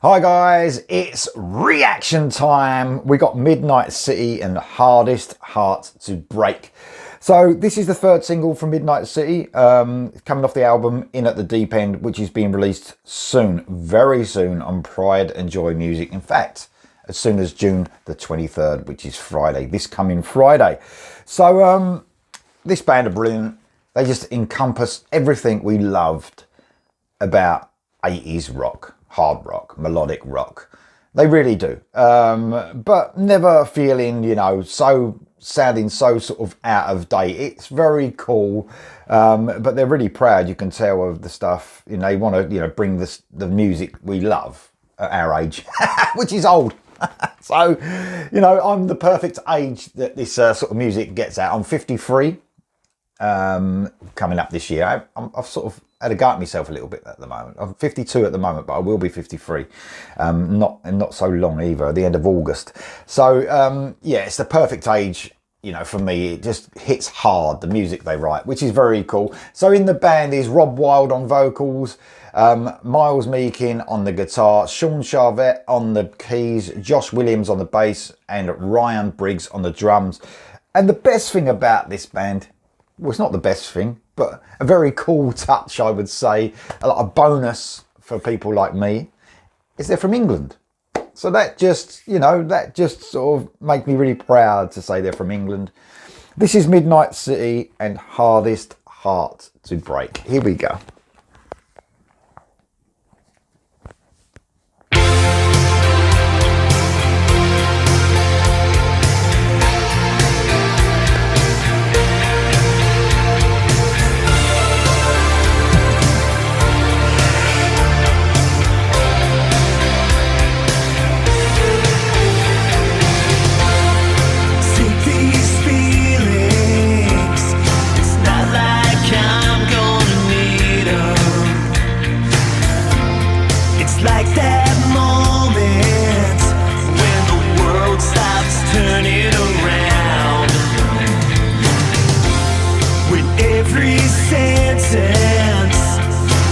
Hi guys, it's reaction time. We got Midnight City and Hardest Heart to Break. So this is the third single from Midnight City, coming off the album In at the Deep End, which is being released soon, very soon on Pride and Joy Music. In fact, as soon as June the 23rd, which is Friday, this coming Friday. So this band are brilliant. They just encompass everything we loved about 80s rock, hard rock, melodic rock. They really do. But never feeling, you know, sounding so sort of out of date. It's very cool, but they're really proud, you can tell, of the stuff. You know, they want to, you know, bring the music we love at our age, which is old. So, you know, I'm the perfect age that this sort of music gets out. I'm 53, coming up this year. I've sort of had a go at myself a little bit at the moment. I'm 52 at the moment, but I will be 53, not so long either, at the end of August. So yeah, it's the perfect age, you know, for me. It just hits hard, the music they write, which is very cool. So in the band is Rob Wild on vocals, Miles Meakin on the guitar, Sean Charvette on the keys, Josh Williams on the bass, and Ryan Briggs on the drums. And the best thing about this band, well, it's not the best thing, but a very cool touch, I would say, a bonus for people like me, is they're from England. So that just, you know, that just sort of makes me really proud to say they're from England. This is Midnight City and Hardest Heart to Break. Here we go. Like that moment when the world stops turning around, when every sentence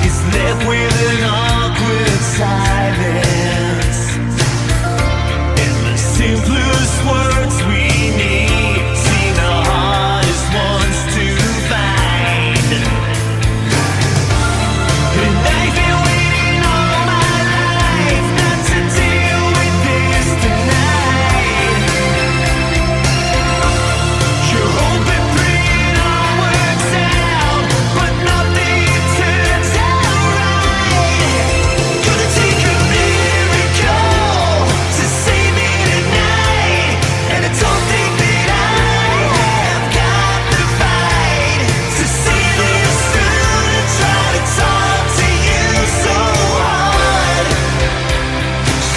is left with an awkward silence, and the simplest words we need seem the hardest ones to find. And I've been waiting all my life not to deal with this tonight. You're hoping, praying all works out, but nothing turns out right. Gonna take a miracle to save me tonight, and I don't think that I have got the fight to see this through, to try to talk to you so hard.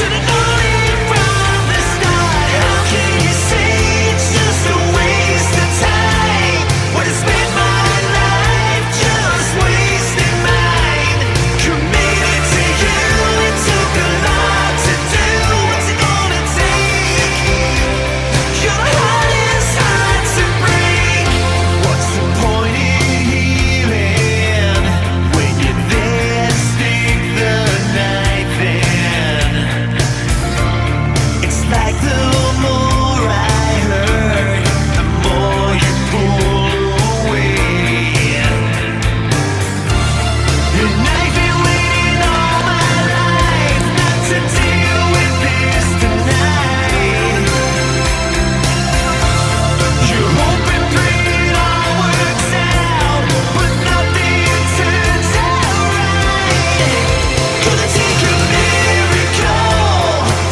Should've known it from the start. How can you say it's just a waste of time when I spent my life just wasting mine? Committed to you, it took a lot to do. What's it gonna take? You're the hardest heart to break. What's the point in healing when you're there? Stick the knife in. It's like the more I hurt, the more you pull away. And I've been waiting all my life not to deal with this tonight. You're hoping, praying all works out, but nothing turns out right. Gonna take a miracle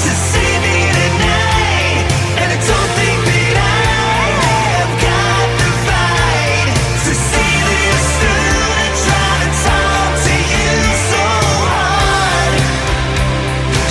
to save me tonight, and I don't think that I have got the fight to see this through, and try to talk to you so hard.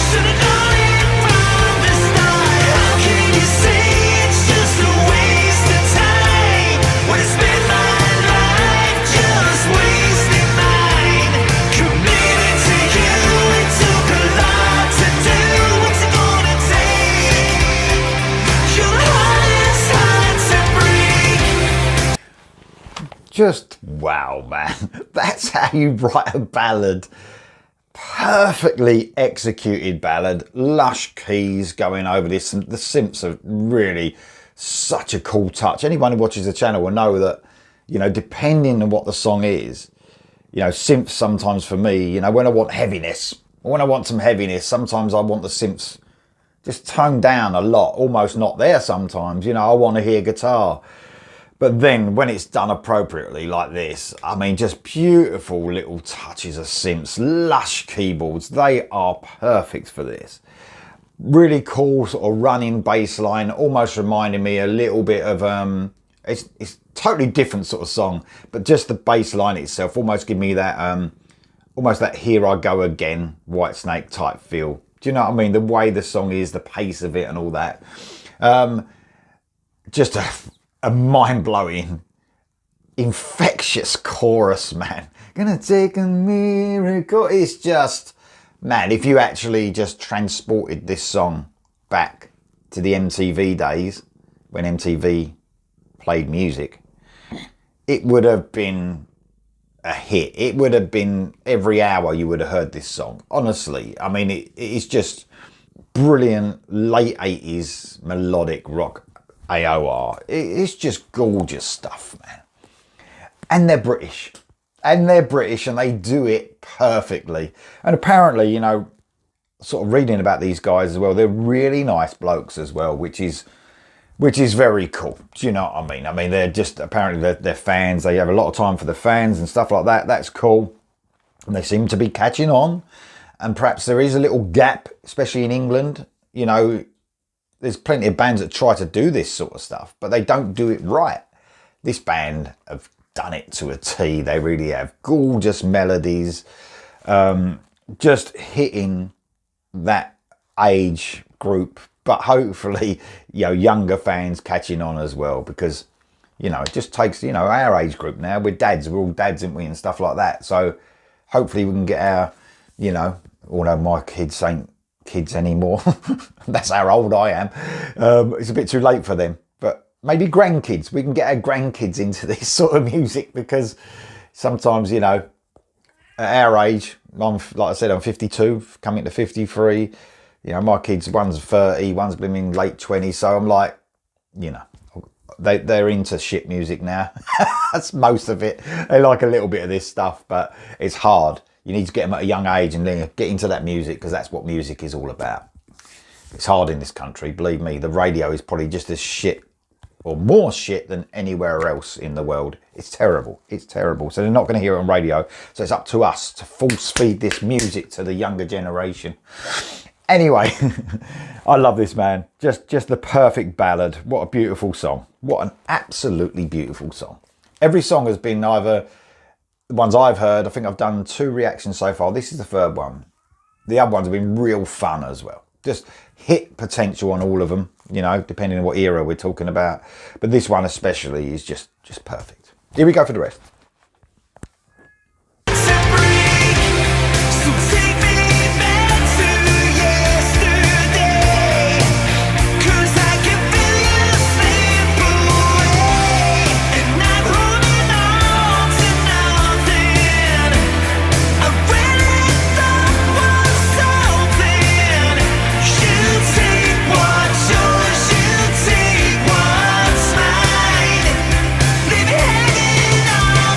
Should've known it from the start. How can you say it's just a waste of time when I spent my life just wasting mine? Committed to you, it took a lot to do. What's it gonna take? You're the hardest heart to break. Just wow, man. That's how you write a ballad perfectly executed ballad, lush keys going over this. And the synths are really such a cool touch. Anyone who watches the channel will know that, you know, depending on what the song is, you know, synths sometimes for me, you know, when I want heaviness, when I want some heaviness, sometimes I want the synths just toned down a lot, almost not there sometimes. You know, I want to hear guitar. But then when it's done appropriately like this, I mean, just beautiful little touches of synths, lush keyboards. They are perfect for this. Really cool sort of running bass line, almost reminding me a little bit of, it's totally different sort of song, but just the bass line itself almost give me that, almost that Here I Go Again, Whitesnake type feel. Do you know what I mean? The way the song is, the pace of it and all that. Just a mind-blowing, infectious chorus, man. Gonna take a miracle. It's just, man, if you actually just transported this song back to the MTV days, when MTV played music, it would have been a hit. It would have been every hour you would have heard this song. Honestly, I mean, it is just brilliant late 80s melodic rock AOR. It's just gorgeous stuff, man. And they're British. And they're British and they do it perfectly. And apparently, you know, sort of reading about these guys as well, they're really nice blokes as well, which is very cool. Do you know what I mean? I mean, they're just, apparently they're fans. They have a lot of time for the fans and stuff like that. That's cool. And they seem to be catching on. And perhaps there is a little gap, especially in England. You know, there's plenty of bands that try to do this sort of stuff, but they don't do it right. This band have done it to a T. They really have. Gorgeous melodies, just hitting that age group, but hopefully, you know, younger fans catching on as well, because, you know, it just takes, you know, our age group now, we're dads, we're all dads, aren't we, and stuff like that. So hopefully we can get our, you know, although my kids ain't kids anymore. That's how old I am. It's a bit too late for them, but maybe grandkids. We can get our grandkids into this sort of music, because sometimes, you know, at our age, like I said, I'm 52, coming to 53. You know, my kids, one's 30, one's blooming late 20s. So I'm like, you know, they're into shit music now. That's most of it. They like a little bit of this stuff, but it's hard. You need to get them at a young age and then get into that music, because that's what music is all about. It's hard in this country, believe me. The radio is probably just as shit or more shit than anywhere else in the world. It's terrible. It's terrible. So they're not going to hear it on radio. So it's up to us to force feed this music to the younger generation. Anyway, I love this, man. Just the perfect ballad. What a beautiful song. What an absolutely beautiful song. Every song has been either... The ones I've heard, I think I've done 2 reactions so far. This is the 3rd one. The other ones have been real fun as well. Just hit potential on all of them, you know, depending on what era we're talking about. But this one especially is just perfect. Here we go for the rest. Leave it hanging on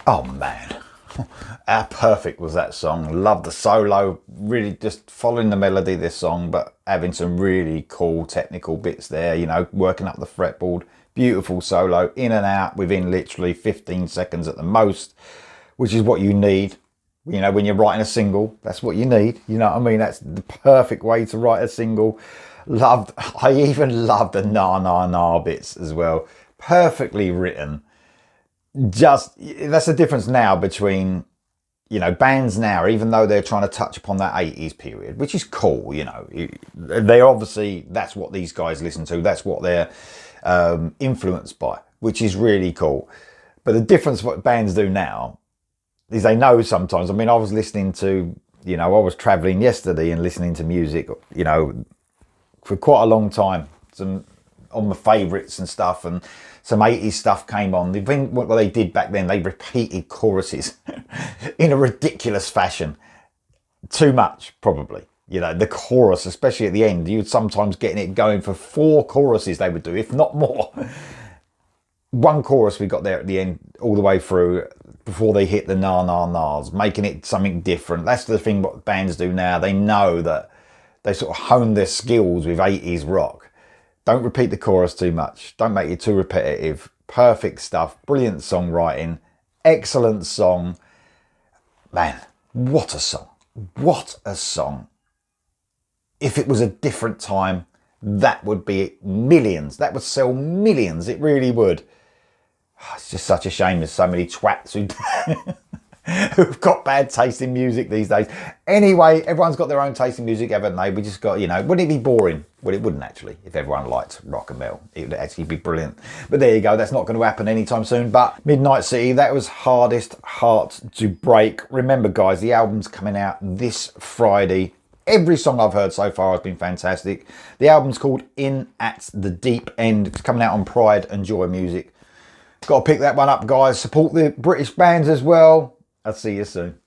Oh man, how perfect was that song. Love the solo, really just following the melody of this song, but having some really cool technical bits there, you know, working up the fretboard. Beautiful solo, in and out within literally 15 seconds at the most, which is what you need. You know, when you're writing a single, that's what you need. You know what I mean? That's the perfect way to write a single. I even loved the na na na bits as well. Perfectly written. Just, that's the difference now between, you know, bands now, even though they're trying to touch upon that 80s period, which is cool, you know. They obviously, that's what these guys listen to. That's what they're influenced by, which is really cool. But the difference what bands do now is they know sometimes. I mean, I was listening to, you know, I was traveling yesterday and listening to music, you know, for quite a long time. Some on my favourites and stuff, and some 80s stuff came on. The thing what they did back then, they repeated choruses in a ridiculous fashion. Too much, probably. You know, the chorus, especially at the end, you'd sometimes getting it going for 4 choruses they would do, if not more. One chorus we got there at the end, all the way through, before they hit the na na nas, making it something different. That's the thing what bands do now. They know that they sort of hone their skills with 80s rock. Don't repeat the chorus too much. Don't make it too repetitive. Perfect stuff. Brilliant songwriting. Excellent song. Man, what a song. What a song. If it was a different time, that would be millions. That would sell millions. It really would. It's just such a shame there's so many twats who've got bad taste in music these days. Anyway, everyone's got their own taste in music, haven't they? We just got, you know, wouldn't it be boring? Well, it wouldn't actually, if everyone liked rock and metal. It would actually be brilliant. But there you go, that's not going to happen anytime soon. But Midnite City, that was Hardest Heart to Break. Remember, guys, the album's coming out this Friday. Every song I've heard so far has been fantastic. The album's called In at the Deep End. It's coming out on Pride and Joy Music. Got to pick that one up, guys. Support the British bands as well. I'll see you soon.